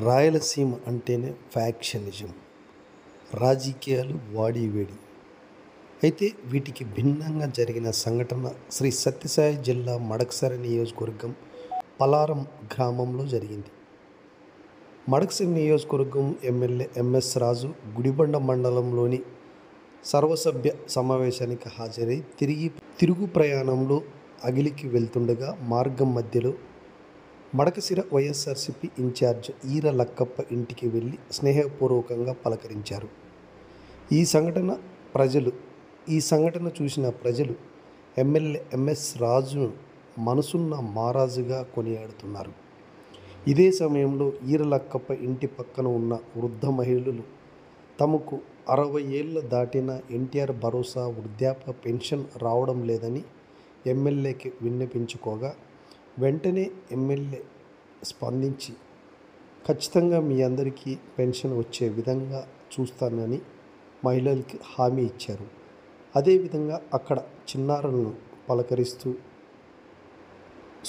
రాయలసీమ అంటేనే ఫ్యాక్షనిజం, రాజకీయాలు వాడీవేడి. అయితే వీటికి భిన్నంగా జరిగిన సంఘటన శ్రీ సత్యసాయి జిల్లా మడకశిర నియోజకవర్గం పలారం గ్రామంలో జరిగింది. మడకశిర నియోజకవర్గం ఎమ్మెల్యే ఎంఎస్ రాజు గుడిబండ మండలంలోని సర్వసభ్య సమావేశానికి హాజరై తిరుగు ప్రయాణంలో అగిలికి వెళ్తుండగా మార్గం మధ్యలో మడకశిర వైఎస్ఆర్సీపీ ఇన్ఛార్జ్ ఈర లక్కప్ప ఇంటికి వెళ్ళి స్నేహపూర్వకంగా పలకరించారు. ఈ సంఘటన చూసిన ప్రజలు ఎమ్మెల్యే ఎంఎస్ రాజును మనసున్న మహారాజుగా కొనియాడుతున్నారు. ఇదే సమయంలో ఈర లక్కప్ప ఇంటి పక్కన ఉన్న వృద్ధ మహిళలు తమకు 60 ఏళ్ళు దాటిన ఎన్టీఆర్ భరోసా వృద్ధాప్య పెన్షన్ రావడం లేదని ఎమ్మెల్యేకి విన్నపించుకోగా, వెంటనే ఎమ్మెల్యే స్పందించి ఖచ్చితంగా మీ అందరికీ పెన్షన్ వచ్చే విధంగా చూస్తానని మహిళలకి హామీ ఇచ్చారు. అదేవిధంగా అక్కడ చిన్నారులను పలకరిస్తూ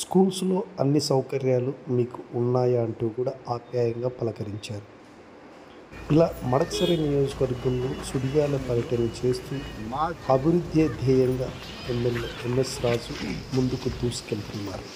స్కూల్స్లో అన్ని సౌకర్యాలు మీకు ఉన్నాయా అంటూ కూడా ఆప్యాయంగా పలకరించారు. ఇలా మడకశిర నియోజకవర్గంలో సుడిగాల పర్యటన చేస్తూ అభివృద్ధి ధ్యేయంగా ఎమ్మెల్యే ఎంఎస్ రాజు ముందుకు దూసుకెళ్తున్నారు.